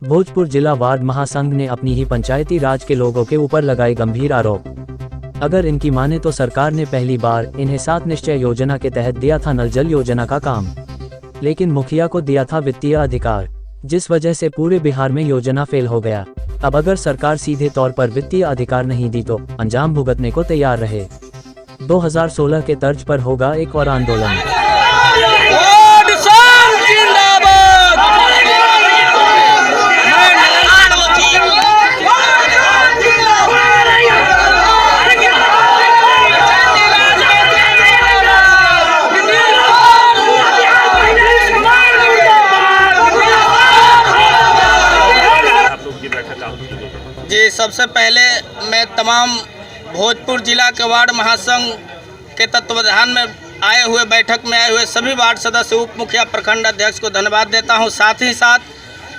भोजपुर जिला वार्ड महासंघ ने अपनी ही पंचायती राज के लोगों के ऊपर लगाए गंभीर आरोप। अगर इनकी माने तो सरकार ने पहली बार इन्हें 7 निश्चय योजना के तहत दिया था नल जल योजना का काम, लेकिन मुखिया को दिया था वित्तीय अधिकार, जिस वजह से पूरे बिहार में योजना फेल हो गया। अब अगर सरकार सीधे तौर पर वित्तीय अधिकार नहीं दी तो अंजाम भुगतने को तैयार रहे। 2016 के तर्ज पर होगा एक और आंदोलन। जी, सबसे पहले मैं तमाम भोजपुर जिला के वार्ड महासंघ के तत्वावधान में आए हुए बैठक में आए हुए सभी वार्ड सदस्य, उप मुखिया, प्रखंड अध्यक्ष को धन्यवाद देता हूं। साथ ही साथ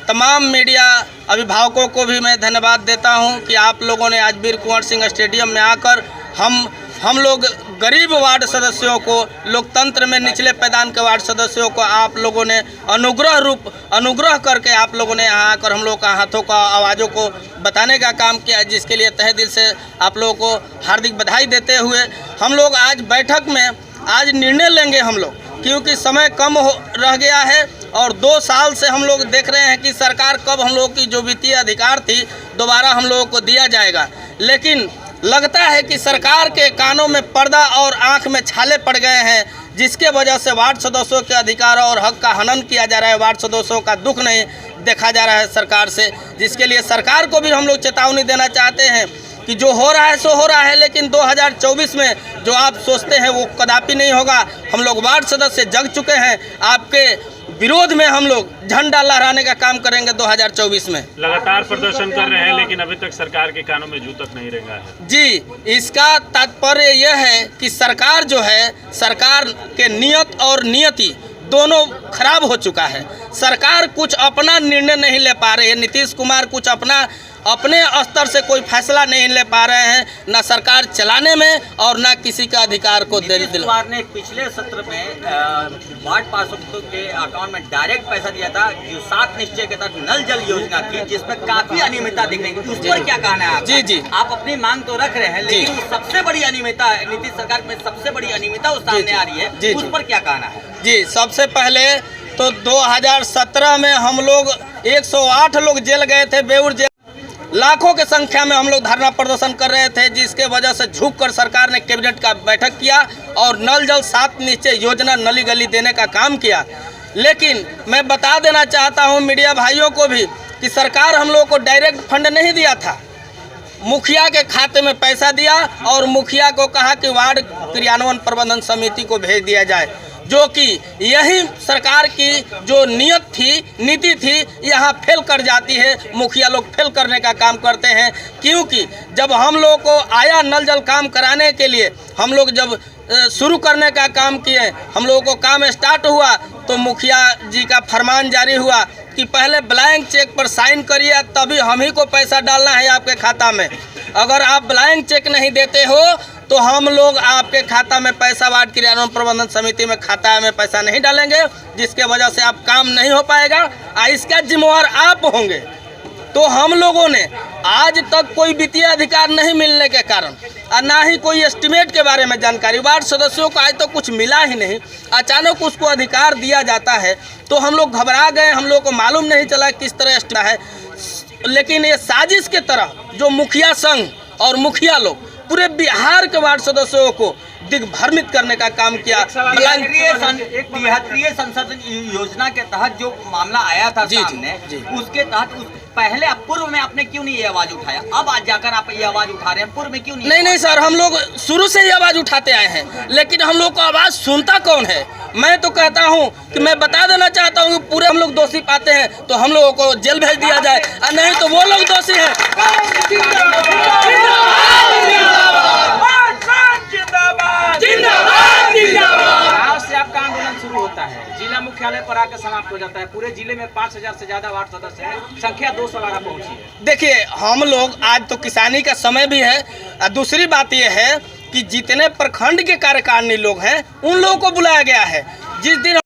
तमाम मीडिया अभिभावकों को भी मैं धन्यवाद देता हूं कि आप लोगों ने आज वीर कुंवर सिंह स्टेडियम में आकर हम लोग गरीब वार्ड सदस्यों को, लोकतंत्र में निचले पैदान के वार्ड सदस्यों को आप लोगों ने अनुग्रह करके आप लोगों ने यहाँ आकर हम लोग का हाथों का आवाज़ों को बताने का काम किया, जिसके लिए तहे दिल से आप लोगों को हार्दिक बधाई देते हुए हम लोग आज बैठक में आज निर्णय लेंगे हम लोग, क्योंकि समय कम रह गया है और 2 साल से हम लोग देख रहे हैं कि सरकार कब हम लोग की जो वित्तीय अधिकार थी दोबारा हम लोगों को दिया जाएगा। लेकिन लगता है कि सरकार के कानों में पर्दा और आंख में छाले पड़ गए हैं, जिसके वजह से वार्ड सदस्यों के अधिकार और हक का हनन किया जा रहा है। वार्ड सदस्यों का दुख नहीं देखा जा रहा है सरकार से, जिसके लिए सरकार को भी हम लोग चेतावनी देना चाहते हैं कि जो हो रहा है सो हो रहा है, लेकिन 2024 में जो आप सोचते हैं वो कदापि नहीं होगा। हम लोग वार्ड सदस्य जग चुके हैं, आपके विरोध में हम लोग झंडा लहराने का काम करेंगे 2024 में। लगातार प्रदर्शन कर रहे हैं लेकिन अभी तक सरकार के कानों में जू तक नहीं रेंगा है। जी, इसका तात्पर्य यह है कि सरकार जो है, सरकार के नियत और नियति दोनों खराब हो चुका है। सरकार कुछ अपना निर्णय नहीं ले पा रही है। नीतीश कुमार कुछ अपने स्तर से कोई फैसला नहीं ले पा रहे हैं, ना सरकार चलाने में और ना किसी का अधिकार को दिल। नीतीश कुमार ने पिछले सत्र में वार्ड पार्षदों के अकाउंट में डायरेक्ट पैसा दिया था, जो 7 निश्चय के तहत नल जल योजना थी, जिसमें काफी अनियमितता दिख रही है। उस पर क्या कहना है आपका? जी, आप अपनी मांग तो रख रहे हैं, लेकिन सबसे बड़ी अनियमितता नीतीश सरकार में सबसे बड़ी अनियमितता उस सामने आ रही है, उस पर क्या कहना है? जी, सबसे पहले तो 2017 में हम लोग 108 लोग जेल गए थे, बेउर जेल लाखों के संख्या में हम लोग धरना प्रदर्शन कर रहे थे, जिसके वजह से झुककर सरकार ने कैबिनेट का बैठक किया और नल जल 7 निश्चय योजना नली गली देने का काम किया। लेकिन मैं बता देना चाहता हूं मीडिया भाइयों को भी कि सरकार हम लोग को डायरेक्ट फंड नहीं दिया था, मुखिया के खाते में पैसा दिया और मुखिया को कहा कि वार्ड क्रियान्वयन प्रबंधन समिति को भेज दिया जाए, जो कि यही सरकार की जो नीति थी यहाँ फेल कर जाती है। मुखिया लोग फेल करने का काम करते हैं, क्योंकि जब हम लोग को आया नल जल काम कराने के लिए, हम लोग जब शुरू करने का काम किए, हम लोगों को काम स्टार्ट हुआ तो मुखिया जी का फरमान जारी हुआ कि पहले ब्लैंक चेक पर साइन करिए, तभी हम ही को पैसा डालना है आपके खाता में। अगर आप ब्लैंक चेक नहीं देते हो तो हम लोग आपके खाता में पैसा वार्ड क्रियान्वयन प्रबंधन समिति में खाता में पैसा नहीं डालेंगे, जिसके वजह से आप काम नहीं हो पाएगा और इसका जिम्मेवार आप होंगे। तो हम लोगों ने आज तक कोई वित्तीय अधिकार नहीं मिलने के कारण और ना ही कोई एस्टीमेट के बारे में जानकारी, वार्ड सदस्यों को आज तो कुछ मिला ही नहीं। अचानक उसको अधिकार दिया जाता है तो हम लोग घबरा गए, हम लोग को मालूम नहीं चला किस तरह एस्टीमेट है। लेकिन ये साजिश के तरह जो मुखिया संघ और मुखिया लोग पूरे बिहार के वार्ड सदस्यों को दिग्भ्रमित करने का काम किया। त्रिस्तरीय संसद योजना के तहत जो मामला आया था सामने, उसके तहत पहले पूर्व में आपने क्यों नहीं ये आवाज उठाया? अब आज जाकर आप ये आवाज उठा रहे हैं, पूर्व में क्यों नहीं? नहीं सर, हम लोग शुरू से ही आवाज उठाते आए हैं, लेकिन हम लोग को आवाज सुनता कौन है? मैं तो कहता हूं कि मैं बता देना चाहता हूं कि पूरे हम लोग दोषी पाते हैं तो हम लोगों को जेल भेज दिया जाए, और नहीं तो वो लोग दोषी हैं। गाँव से आपका आंदोलन शुरू होता है, जिला मुख्यालय पर आकर समाप्त हो जाता है। पूरे जिले में 5000 से ज्यादा वार्ड सदस्य हैं, संख्या 212 पहुंची है। देखिए, हम लोग आज तो किसानी का समय भी है, और दूसरी बात यह है कि जितने प्रखंड के कार्यकारिणी लोग हैं उन लोगों को बुलाया गया है। जिस दिन